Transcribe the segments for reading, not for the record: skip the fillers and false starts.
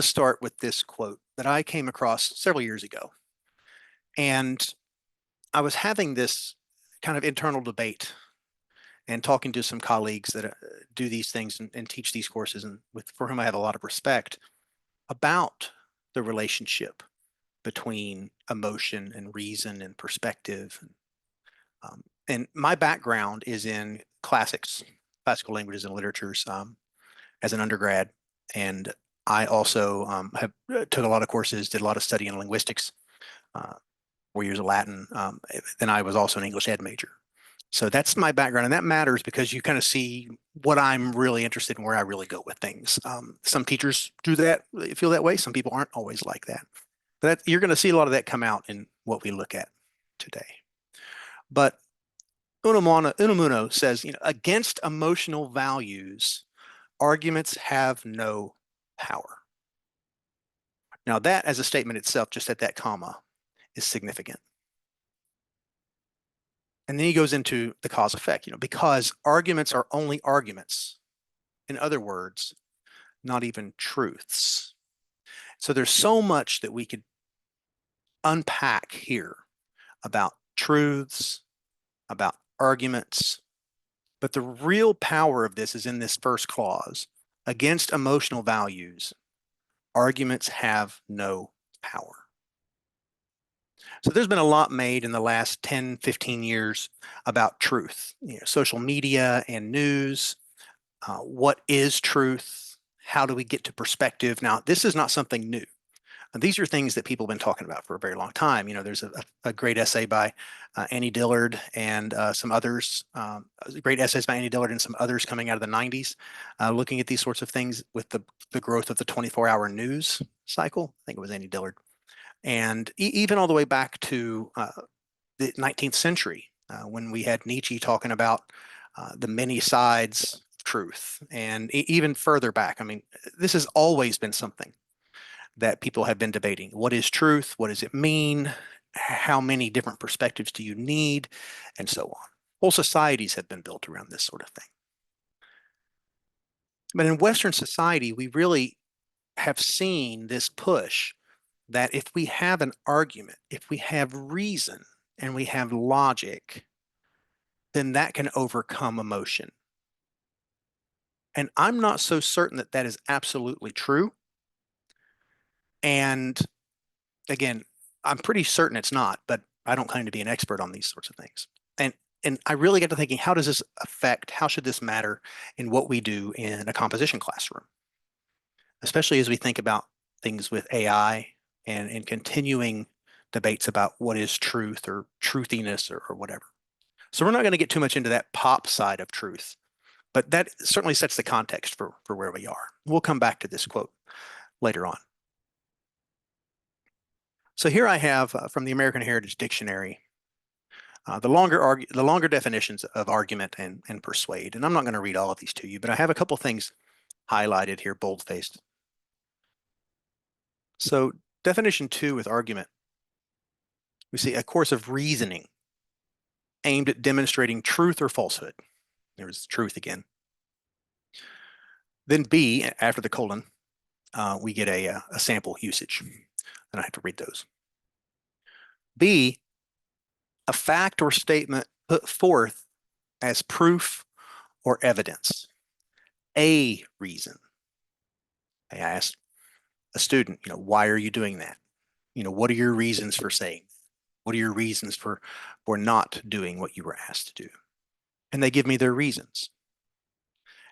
to start with this quote that I came across several years ago. And I was having this kind of internal debate and talking to some colleagues that do these things and teach these courses and for whom I have a lot of respect about the relationship between emotion and reason and perspective. And my background is in classical languages and literatures as an undergrad. And I also have took a lot of courses, did a lot of study in linguistics, 4 years of Latin. Then I was also an English ed major. So that's my background, and that matters because you kind of see what I'm really interested in, where I really go with things. Some teachers do that, they feel that way. Some people aren't always like that. But you're going to see a lot of that come out in what we look at today. But Unamuno says, against emotional values, arguments have no power. Now that as a statement itself, just at that comma, is significant. And then he goes into the cause effect, because arguments are only arguments. In other words, not even truths. So there's so much that we could unpack here about truths, about arguments. But the real power of this is in this first clause. Against emotional values, arguments have no power. So there's been a lot made in the last 10, 15 years about truth, social media and news. What is truth? How do we get to perspective? Now, this is not something new. These are things that people have been talking about for a very long time. There's a great essay by Annie Dillard and some others, great essays by Annie Dillard and some others coming out of the 90s, looking at these sorts of things with the growth of the 24-hour news cycle. I think it was Annie Dillard. And even all the way back to the 19th century, when we had Nietzsche talking about the many sides of truth, and even further back. I mean, this has always been something that people have been debating. What is truth? What does it mean? How many different perspectives do you need? And so on. Whole societies have been built around this sort of thing. But in Western society, we really have seen this push that if we have an argument, if we have reason and we have logic, then that can overcome emotion. And I'm not so certain that that is absolutely true. And again, I'm pretty certain it's not, but I don't claim to be an expert on these sorts of things. And I really got to thinking, how should this matter in what we do in a composition classroom? Especially as we think about things with AI and continuing debates about what is truth or truthiness or whatever. So we're not going to get too much into that pop side of truth, but that certainly sets the context for where we are. We'll come back to this quote later on. So here I have from the American Heritage Dictionary, the longer definitions of argument and persuade. And I'm not going to read all of these to you, but I have a couple things highlighted here, bold-faced. So definition 2 with argument, we see a course of reasoning aimed at demonstrating truth or falsehood. There's truth again. Then B, after the colon, we get a sample usage. And I have to read those. B, a fact or statement put forth as proof or evidence. A reason. I asked a student, why are you doing that? What are your reasons for saying? What are your reasons for not doing what you were asked to do? And they give me their reasons.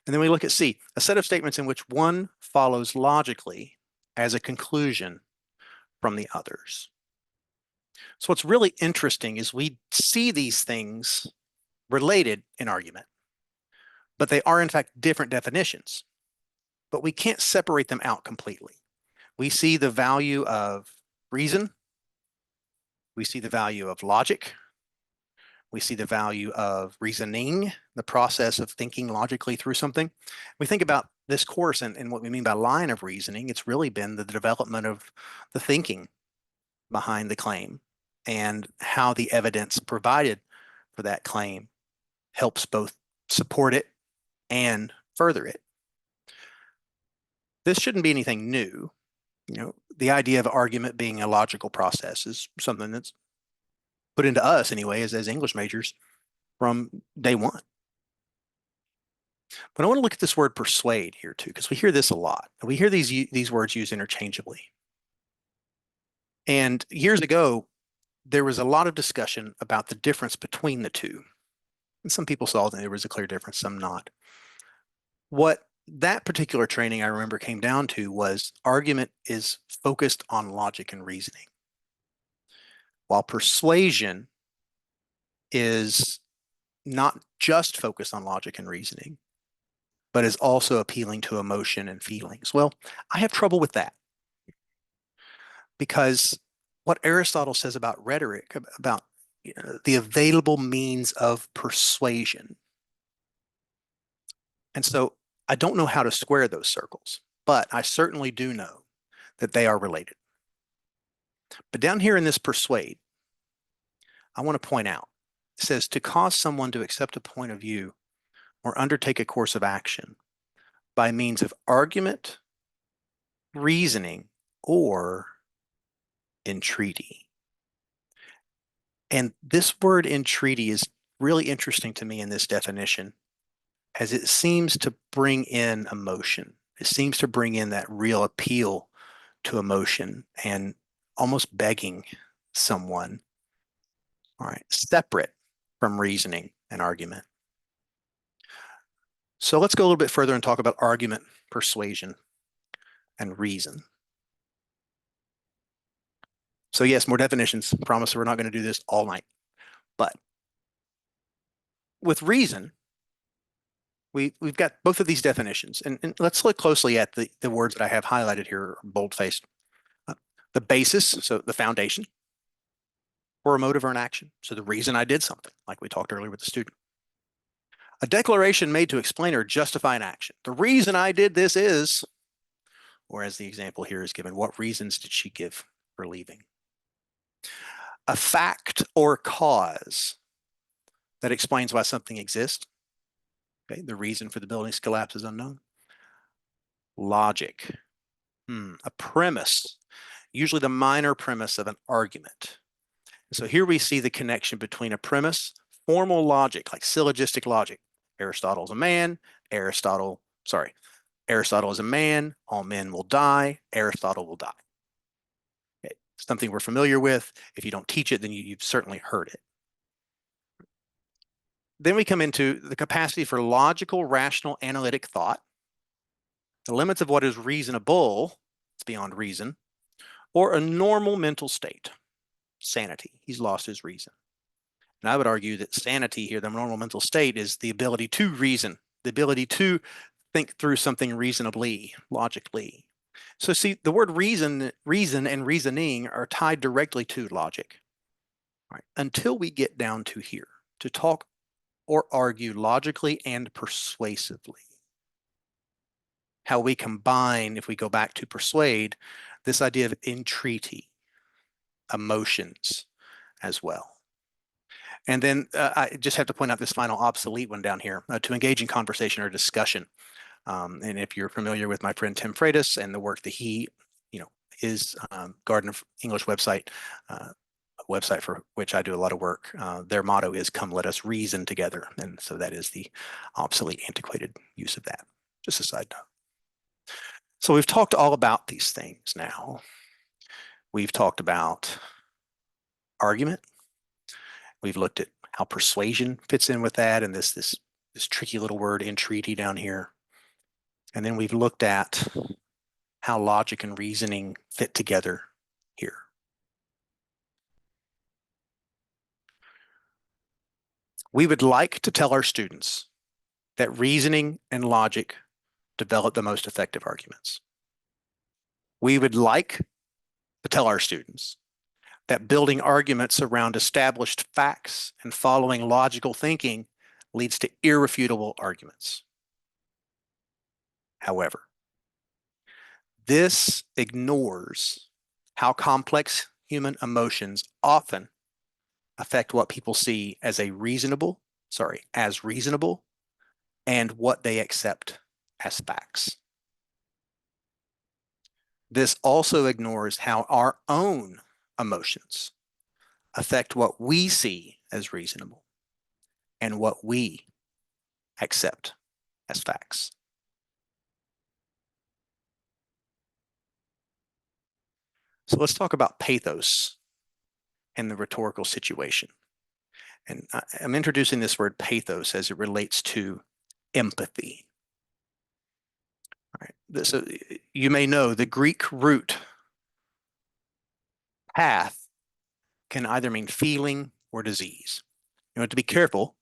And then we look at C, a set of statements in which one follows logically as a conclusion from the others. So what's really interesting is we see these things related in argument, but they are in fact different definitions. But we can't separate them out completely. We see the value of reason. We see the value of logic. We see the value of reasoning, the process of thinking logically through something. We think about this course and what we mean by line of reasoning. It's really been the development of the thinking behind the claim and how the evidence provided for that claim helps both support it and further it. This shouldn't be anything new. The idea of argument being a logical process is something that's put into us anyway, as English majors from day one. But I want to look at this word persuade here too, because we hear this a lot. We hear these words used interchangeably. And years ago, there was a lot of discussion about the difference between the two. And some people saw that there was a clear difference, some not. What that particular training I remember came down to was argument is focused on logic and reasoning, while persuasion is not just focused on logic and reasoning, but is also appealing to emotion and feelings. Well, I have trouble with that because what Aristotle says about rhetoric, about the available means of persuasion. And so I don't know how to square those circles, but I certainly do know that they are related. But down here in this persuade, I want to point out, it says to cause someone to accept a point of view or undertake a course of action by means of argument, reasoning, or entreaty. And this word entreaty is really interesting to me in this definition, as it seems to bring in emotion. It seems to bring in that real appeal to emotion and almost begging someone, all right, separate from reasoning and argument. So let's go a little bit further and talk about argument, persuasion, and reason. So yes, more definitions. I promise we're not going to do this all night. But with reason, we've got both of these definitions. And let's look closely at the words that I have highlighted here, bold-faced. The basis, so the foundation, for a motive or an action. So the reason I did something, like we talked earlier with the student. A declaration made to explain or justify an action. The reason I did this is, or as the example here is given, what reasons did she give for leaving? A fact or cause that explains why something exists. Okay, the reason for the building's collapse is unknown. Logic, a premise, usually the minor premise of an argument. So here we see the connection between a premise, formal logic, like syllogistic logic. Aristotle's a man, Aristotle is a man, all men will die, Aristotle will die. Okay. Something we're familiar with. If you don't teach it, then you've certainly heard it. Then we come into the capacity for logical, rational, analytic thought, the limits of what is reasonable, it's beyond reason, or a normal mental state, sanity. He's lost his reason. And I would argue that sanity here, the normal mental state, is the ability to reason, the ability to think through something reasonably, logically. So see, the word reason and reasoning are tied directly to logic. All right. Until we get down to here, to talk or argue logically and persuasively. How we combine, if we go back to persuade, this idea of entreaty, emotions as well. And then I just have to point out this final obsolete one down here, to engage in conversation or discussion. And if you're familiar with my friend Tim Freitas and the work that he, his Garden of English website, a website for which I do a lot of work, their motto is "Come, let us reason together." And so that is the obsolete, antiquated use of that. Just a side note. So we've talked all about these things now. We've talked about argument. We've looked at how persuasion fits in with that, and this tricky little word entreaty down here. And then we've looked at how logic and reasoning fit together here. We would like to tell our students that reasoning and logic develop the most effective arguments. We would like to tell our students that building arguments around established facts and following logical thinking leads to irrefutable arguments. However, this ignores how complex human emotions often affect what people see as reasonable and what they accept as facts. This also ignores how our own emotions affect what we see as reasonable and what we accept as facts. So let's talk about pathos in the rhetorical situation. And I'm introducing this word pathos as it relates to empathy. All right. So you may know the Greek root path can either mean feeling or disease. You have to be careful.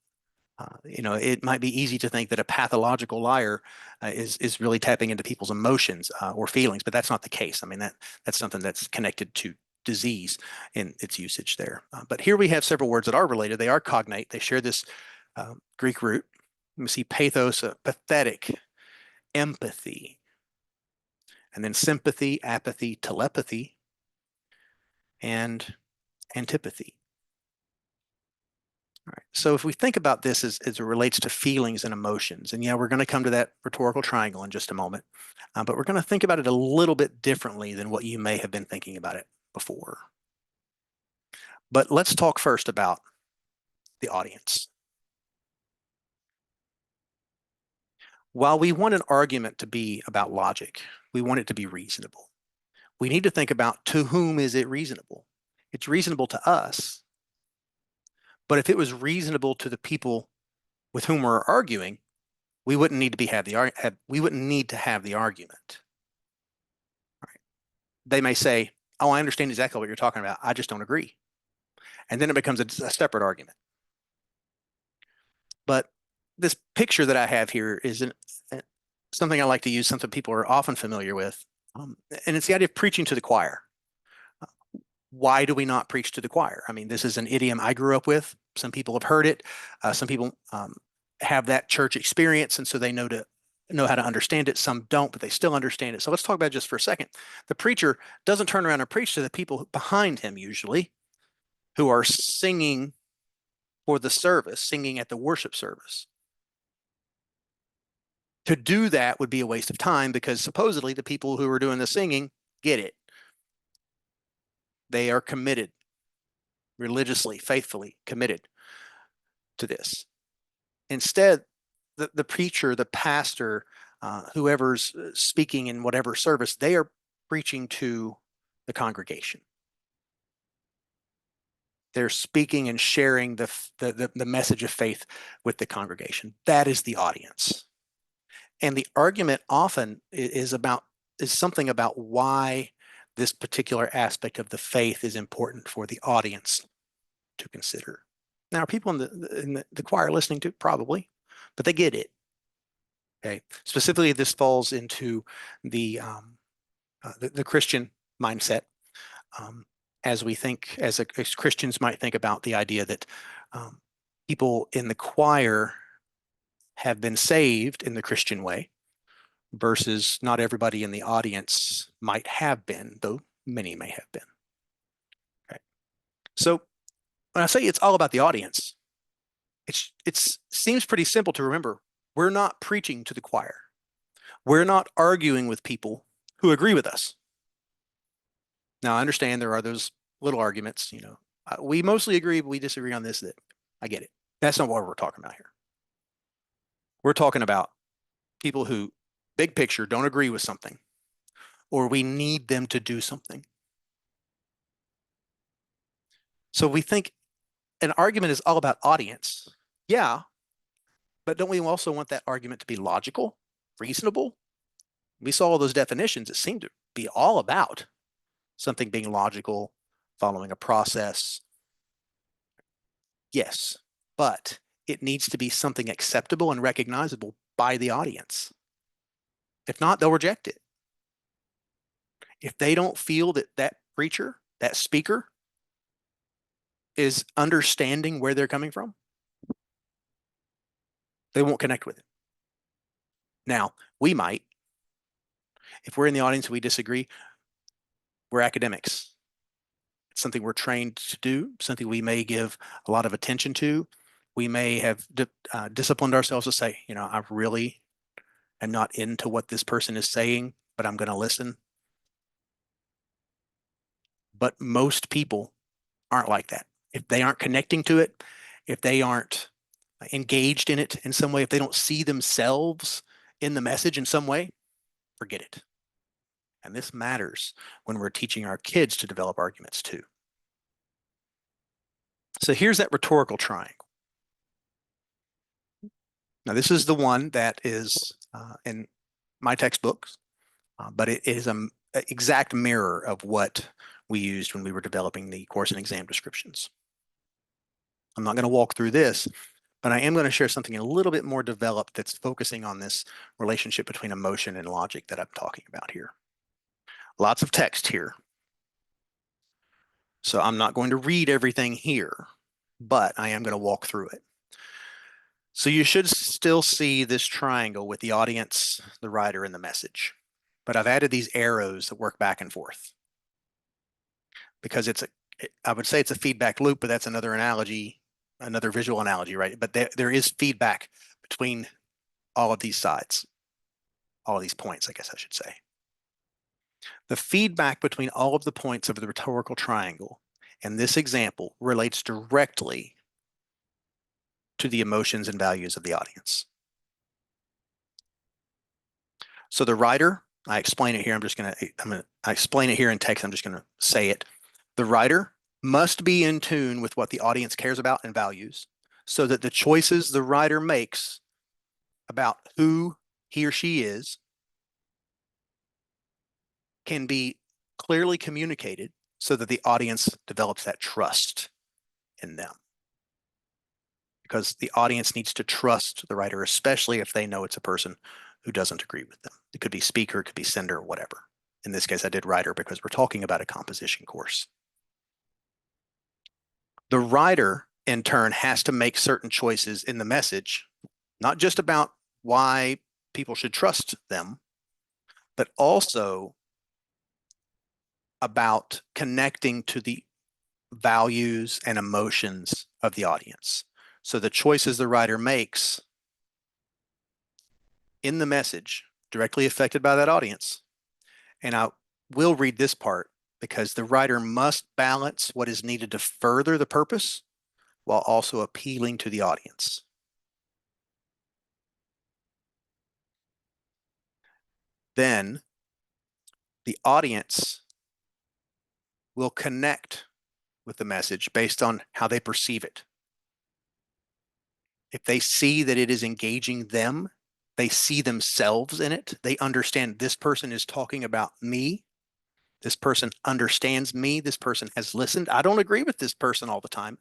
It might be easy to think that a pathological liar is really tapping into people's emotions or feelings, but that's not the case. I mean, that's something that's connected to disease in its usage there. But here we have several words that are related. They are cognate. They share this Greek root. We see pathos, pathetic, empathy, and then sympathy, apathy, telepathy, and antipathy. All right. So if we think about this as it relates to feelings and emotions, and yeah, we're going to come to that rhetorical triangle in just a moment, but we're going to think about it a little bit differently than what you may have been thinking about it before. But let's talk first about the audience. While we want an argument to be about logic, we want it to be reasonable. We need to think about, to whom is it reasonable? It's reasonable to us, but if it was reasonable to the people with whom we're arguing, we wouldn't need to have the argument. Right? They may say, "Oh, I understand exactly what you're talking about. I just don't agree," and then it becomes a separate argument. But this picture that I have here is something I like to use, something people are often familiar with, and it's the idea of preaching to the choir. Why do we not preach to the choir? I mean, this is an idiom I grew up with. Some people have heard it. Some people have that church experience, and so they know how to understand it. Some don't, but they still understand it. So let's talk about it just for a second. The preacher doesn't turn around and preach to the people behind him usually, who are singing for the service, singing at the worship service. To do that would be a waste of time because supposedly the people who are doing the singing get it. They are committed, religiously, faithfully committed to this. Instead, the preacher, the pastor, whoever's speaking in whatever service, they are preaching to the congregation. They're speaking and sharing the message of faith with the congregation. That is the audience. And the argument often is something about why this particular aspect of the faith is important for the audience to consider. Now, are people in the choir listening to it? Probably, but they get it. Okay. Specifically, this falls into the Christian mindset, as we think, as Christians might think about the idea that people in the choir have been saved in the Christian way, versus not everybody in the audience might have been, though many may have been. Okay. So when I say it's all about the audience, it seems pretty simple to remember. We're not preaching to the choir. We're not arguing with people who agree with us. Now, I understand there are those little arguments, we mostly agree, but we disagree on this, that. I get it. That's not what we're talking about here. We're talking about people who, big picture, don't agree with something, or we need them to do something. So we think an argument is all about audience. Yeah, but don't we also want that argument to be logical, reasonable? We saw all those definitions. It seemed to be all about something being logical, following a process. Yes, but it needs to be something acceptable and recognizable by the audience. If not, they'll reject it. If they don't feel that that preacher, that speaker, is understanding where they're coming from, they won't connect with it. Now, we might. If we're in the audience and we disagree, we're academics. It's something we're trained to do, something we may give a lot of attention to. We may have disciplined ourselves to say, I really am not into what this person is saying, but I'm going to listen. But most people aren't like that. If they aren't connecting to it, if they aren't engaged in it in some way, if they don't see themselves in the message in some way, forget it. And this matters when we're teaching our kids to develop arguments too. So here's that rhetorical triangle. Now, this is the one that is in my textbooks, but it is an exact mirror of what we used when we were developing the course and exam descriptions. I'm not going to walk through this, but I am going to share something a little bit more developed that's focusing on this relationship between emotion and logic that I'm talking about here. Lots of text here. So I'm not going to read everything here, but I am going to walk through it. So you should still see this triangle with the audience, the writer, and the message. But I've added these arrows that work back and forth because I would say it's a feedback loop, but that's another analogy, another visual analogy, right? But there is feedback between all of these sides, all of these points, I guess I should say. The feedback between all of the points of the rhetorical triangle in this example relates directly to the emotions and values of the audience. So the writer, I explain it here. I explain it here in text. I'm just going to say it. The writer must be in tune with what the audience cares about and values so that the choices the writer makes about who he or she is can be clearly communicated so that the audience develops that trust in them. Because the audience needs to trust the writer, especially if they know it's a person who doesn't agree with them. It could be speaker, it could be sender, whatever. In this case, I did writer because we're talking about a composition course. The writer, in turn, has to make certain choices in the message, not just about why people should trust them, but also about connecting to the values and emotions of the audience. So the choices the writer makes in the message directly affected by that audience. And I will read this part because the writer must balance what is needed to further the purpose while also appealing to the audience. Then the audience will connect with the message based on how they perceive it. If they see that it is engaging them, they see themselves in it, they understand this person is talking about me. This person understands me. This person has listened. I don't agree with this person all the time.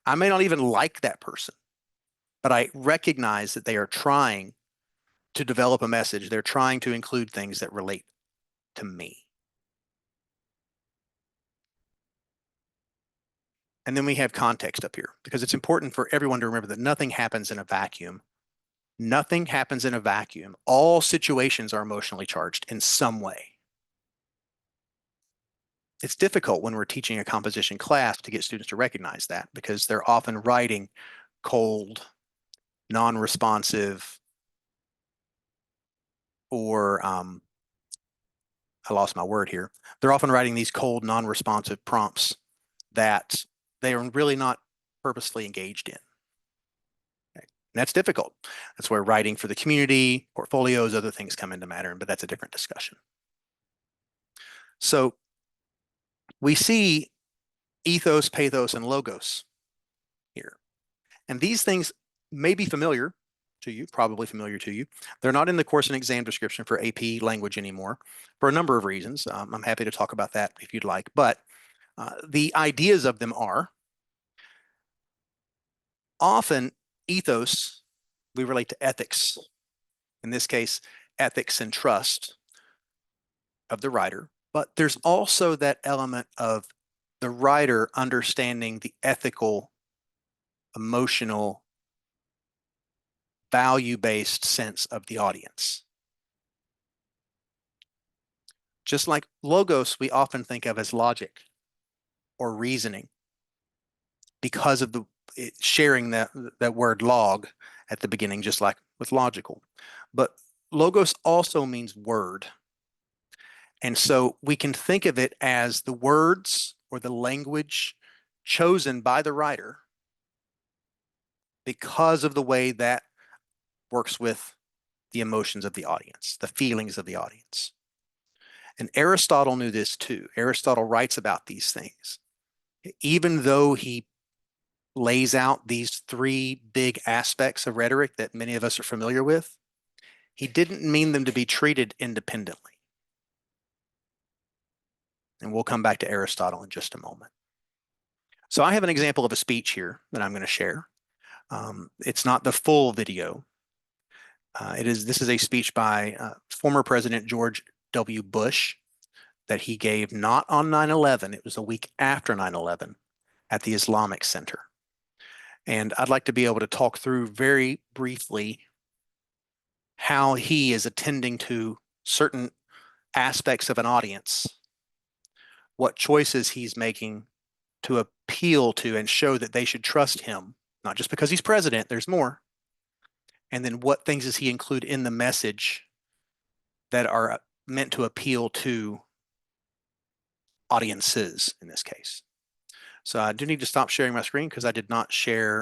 I may not even like that person, but I recognize that they are trying to develop a message. They're trying to include things that relate to me. And then we have context up here because it's important for everyone to remember that nothing happens in a vacuum. Nothing happens in a vacuum. All situations are emotionally charged in some way. It's difficult when we're teaching a composition class to get students to recognize that because they're often writing cold, non-responsive, or I lost my word here. They're often writing these cold, non-responsive prompts that they are really not purposefully engaged in. Okay. And that's difficult. That's where writing for the community, portfolios, other things come into matter, but that's a different discussion. So we see ethos, pathos, and logos here. And these things may be familiar to you, probably familiar to you. They're not in the course and exam description for AP language anymore for a number of reasons. I'm happy to talk about that if you'd like, but the ideas of them are often ethos, we relate to ethics. In this case, ethics and trust of the writer, but there's also that element of the writer understanding the ethical, emotional, value-based sense of the audience. Just like logos, we often think of as logic or reasoning because of the sharing that word log at the beginning, just like with logical. But logos also means word. And so we can think of it as the words or the language chosen by the writer because of the way that works with the emotions of the audience, the feelings of the audience. And Aristotle knew this too. Aristotle writes about these things. Even though he lays out these three big aspects of rhetoric that many of us are familiar with, he didn't mean them to be treated independently. And we'll come back to Aristotle in just a moment. So I have an example of a speech here that I'm going to share. It's not the full video. This is a speech by former President George W. Bush that he gave not on 9/11. It was a week after 9/11 at the Islamic Center. And I'd like to be able to talk through very briefly how he is attending to certain aspects of an audience, what choices he's making to appeal to and show that they should trust him, not just because he's president, there's more. And then what things does he include in the message that are meant to appeal to audiences in this case. So I do need to stop sharing my screen because I did not share